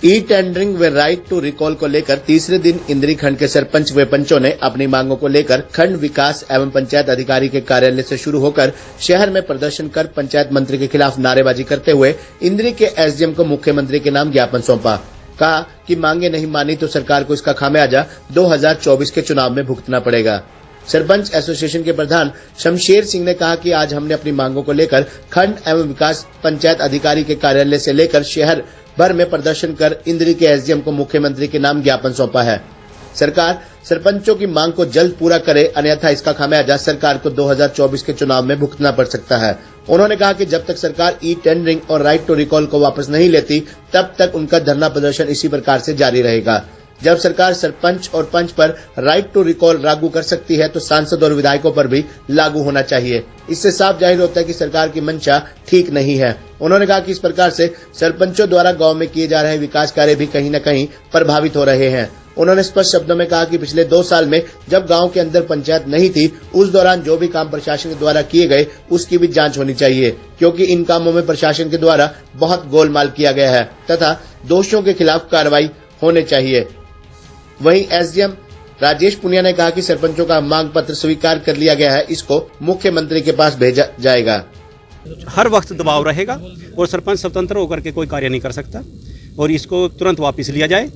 E tendering व right to recall को लेकर तीसरे दिन इंद्री खंड के सरपंच व पंचों ने अपनी मांगों को लेकर खंड विकास एवं पंचायत अधिकारी के कार्यालय से शुरू होकर शहर में प्रदर्शन कर पंचायत मंत्री के खिलाफ नारेबाजी करते हुए इंद्री के एसडीएम को मुख्यमंत्री के नाम ज्ञापन सौंपा। कहा कि मांगे नहीं मानी तो सरकार को इसका खामियाजा 2024 के चुनाव में भुगतना पड़ेगा। सरपंच एसोसिएशन के प्रधान शमशेर सिंह ने कहा कि आज हमने अपनी मांगों को लेकर खंड एवं विकास पंचायत अधिकारी के कार्यालय से लेकर शहर भर में प्रदर्शन कर इंद्री के एसडीएम को मुख्यमंत्री के नाम ज्ञापन सौंपा है। सरकार सरपंचों की मांग को जल्द पूरा करे, अन्यथा इसका खामियाजा सरकार को 2024 के चुनाव में भुगतना पड़ सकता है। उन्होंने कहा कि जब तक सरकार ई टेंडरिंग और राइट टू रिकॉल को वापस नहीं लेती, तब तक उनका धरना प्रदर्शन इसी प्रकार से जारी रहेगा। जब सरकार सरपंच और पंच पर राइट टू रिकॉल लागू कर सकती है तो सांसद और विधायकों पर भी लागू होना चाहिए। इससे साफ जाहिर होता है कि सरकार की मंशा ठीक नहीं है। उन्होंने कहा कि इस प्रकार से सरपंचों द्वारा गांव में किए जा रहे विकास कार्य भी कहीं न कहीं प्रभावित हो रहे हैं। उन्होंने स्पष्ट शब्दों में कहा कि पिछले 2 साल में जब गांव के अंदर पंचायत नहीं थी, उस दौरान जो भी काम प्रशासन के द्वारा किए गए उसकी भी जांच होनी चाहिए, क्योंकि इन कामों में प्रशासन के द्वारा बहुत गोलमाल किया गया है तथा दोषियों के खिलाफ कार्रवाई होने चाहिए। वहीं एसडीएम राजेश पुनिया ने कहा कि सरपंचों का मांग पत्र स्वीकार कर लिया गया है, इसको मुख्यमंत्री के पास भेजा जाएगा। हर वक्त दबाव रहेगा और सरपंच स्वतंत्र होकर के कोई कार्य नहीं कर सकता और इसको तुरंत वापस लिया जाए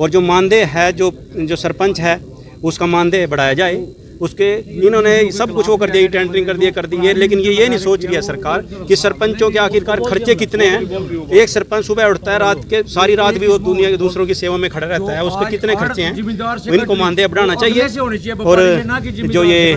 और जो मानदेय है जो सरपंच है उसका मानदेय बढ़ाया जाए। उसके इन्होंने सब कुछ वो कर दिया, टेंडरिंग कर दी है, लेकिन ये नहीं सोच रही है सरकार कि सरपंचों के आखिरकार खर्चे कितने हैं। एक सरपंच सुबह उठता है, रात के सारी रात भी वो दुनिया के दूसरों की सेवा में खड़ा रहता है, उसके कितने खर्चे हैं, इनको मानदेय बढ़ाना चाहिए। और जो ये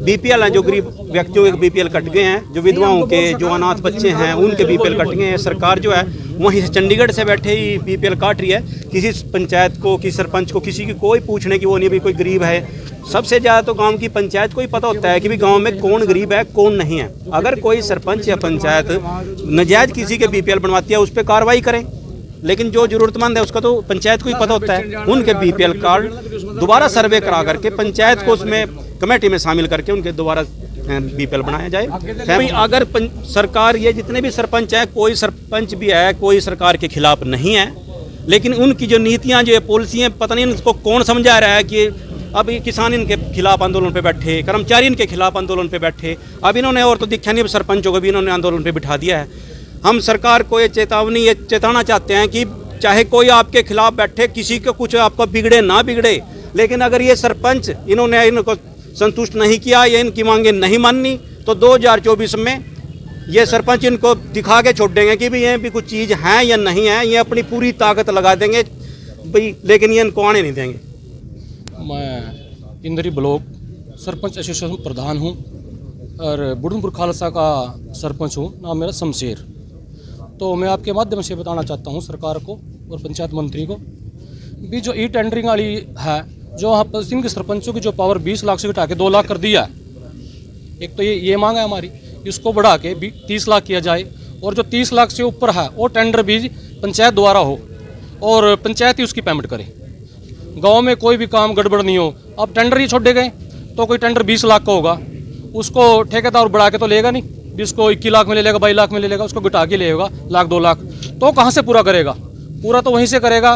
बीपीएल है, जो गरीब व्यक्तियों के बीपीएल कट गए हैं, जो विधवाओं के, जो अनाथ बच्चे हैं उनके बीपीएल कट गए हैं, सरकार जो है वहीं से चंडीगढ़ से बैठे ही बीपीएल काट रही है। किसी पंचायत को, किसी सरपंच को, किसी की कोई पूछने की वो नहीं भी कोई गरीब है। सबसे ज़्यादा तो गांव की पंचायत को ही पता होता है कि भी गांव में कौन गरीब है कौन नहीं है। अगर कोई सरपंच या पंचायत नाजायज किसी के बीपीएल बनवाती है उस पर कार्रवाई करें, लेकिन जो जरूरतमंद है उसका तो पंचायत को ही पता होता है। उनके बीपीएल कार्ड दोबारा सर्वे करा करके पंचायत को उसमें कमेटी में शामिल करके उनके दोबारा बीपीएल बनाया जाए। अगर सरकार, ये जितने भी सरपंच हैं, कोई सरपंच भी है कोई सरकार के खिलाफ नहीं है, लेकिन उनकी जो नीतियाँ, जो पॉलिसी हैं, पता नहीं उनको कौन समझा रहा है कि अभी किसान इनके खिलाफ आंदोलन पे बैठे, कर्मचारी इनके खिलाफ आंदोलन पे बैठे। अब इन्होंने और तो दिखा नहीं, सरपंचों को भी इन्होंने आंदोलन पे बिठा दिया है। हम सरकार को ये चेताना चाहते हैं कि चाहे कोई आपके खिलाफ बैठे, किसी को कुछ आपका बिगड़े ना बिगड़े, लेकिन अगर ये सरपंच इनको संतुष्ट नहीं किया या इनकी मांगे नहीं माननी तो 2024 में ये सरपंच इनको दिखा के छोड़ देंगे कि भाई ये भी कुछ चीज़ है या नहीं है। ये अपनी पूरी ताकत लगा देंगे भाई, लेकिन ये इनको आने नहीं देंगे। मैं इंद्री ब्लॉक सरपंच एसोसिएशन प्रधान हूँ और बुढ़नपुर खालसा का सरपंच हूँ। नाम मेरा शमशेर। तो मैं आपके माध्यम से बताना चाहता हूँ सरकार को और पंचायत मंत्री को भी, जो ई टेंडरिंग वाली है, जो वहाँ पश्चिम के सरपंचों की जो पावर 20 लाख से घटा के 2 लाख कर दिया है। एक तो ये मांग है हमारी, इसको बढ़ा के 30 लाख किया जाए और जो 30 लाख से ऊपर है वो टेंडर भी पंचायत द्वारा हो और पंचायत ही उसकी पेमेंट करे। गांव में कोई भी काम गड़बड़ नहीं हो। अब टेंडर ही छोड़े गए तो कोई टेंडर 20 लाख का होगा, उसको ठेकेदार बढ़ा के तो लेगा नहीं, जिसको 21 लाख में ले लेगा, 22 लाख में ले लेगा, उसको घटा के लेगा 1 लाख 2 लाख, तो कहाँ से पूरा करेगा? पूरा तो वहीं से करेगा,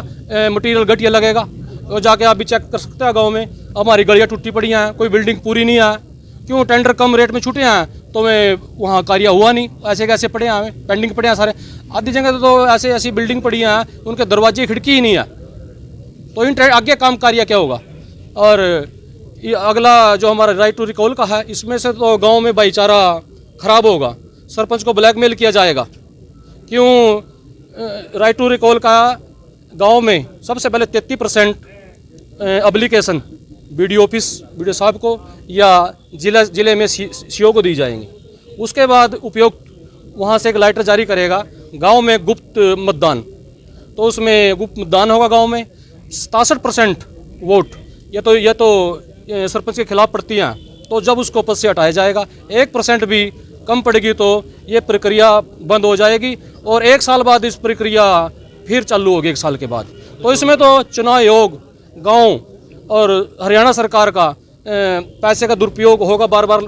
मटीरियल घटिया लगेगा। और जाके आप भी चेक कर सकते हैं, गाँव में हमारी गलियाँ टूटी पड़ी हैं, कोई बिल्डिंग पूरी नहीं है। क्यों? टेंडर कम रेट में छूटे हैं तो मैं वहाँ कार्य हुआ नहीं, ऐसे कैसे पड़े हैं, पेंडिंग पड़े हैं सारे। आधी जगह तो ऐसी बिल्डिंग पड़ी हैं उनके दरवाजे खिड़की ही नहीं है, तो इन आगे काम कार्य क्या होगा? और ये अगला जो हमारा राइट टू रिकॉल का है, इसमें से तो गांव में भाईचारा खराब होगा, सरपंच को ब्लैकमेल किया जाएगा। क्यों? राइट टू रिकॉल का गांव में सबसे पहले 33% एप्लीकेशन बीडीओ ऑफिस, बीडीओ साहब को या जिले में सीओ को दी जाएंगी। उसके बाद उपयुक्त वहाँ से एक लेटर जारी करेगा गांव में गुप्त मतदान, तो उसमें गुप्त मतदान होगा गांव में। 67% वोट ये तो सरपंच के खिलाफ पड़ती हैं, तो जब उसको पद से हटाया जाएगा, 1% भी कम पड़ेगी तो ये प्रक्रिया बंद हो जाएगी और 1 साल बाद इस प्रक्रिया फिर चालू होगी 1 साल के बाद। तो इसमें तो चुनाव आयोग, गांव और हरियाणा सरकार का पैसे का दुरुपयोग होगा, बार बार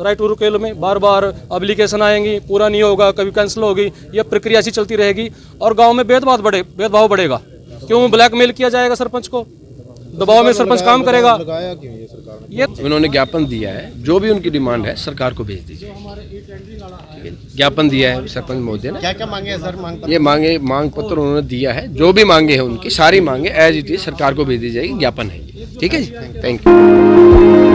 राइट टू रिकॉल में बार बार एप्लीकेशन आएंगी, पूरा नहीं होगा, कभी कैंसिल होगी, ये प्रक्रिया ऐसी चलती रहेगी और गांव में भेदभाव बढ़ेगा। क्यों ब्लैकमेल किया जाएगा सरपंच को, दबाव में सरपंच काम करेगा। ये उन्होंने ज्ञापन दिया है, जो भी उनकी डिमांड है सरकार को भेज दीजिए। ज्ञापन दिया है सरपंच महोदय ने। क्या क्या मांगे हैं सर? ये मांग पत्र उन्होंने दिया है, जो भी मांगे हैं उनकी सारी मांगे एज इट इज सरकार को भेज दी जाएगी। ज्ञापन है, ठीक है जी, थैंक यू।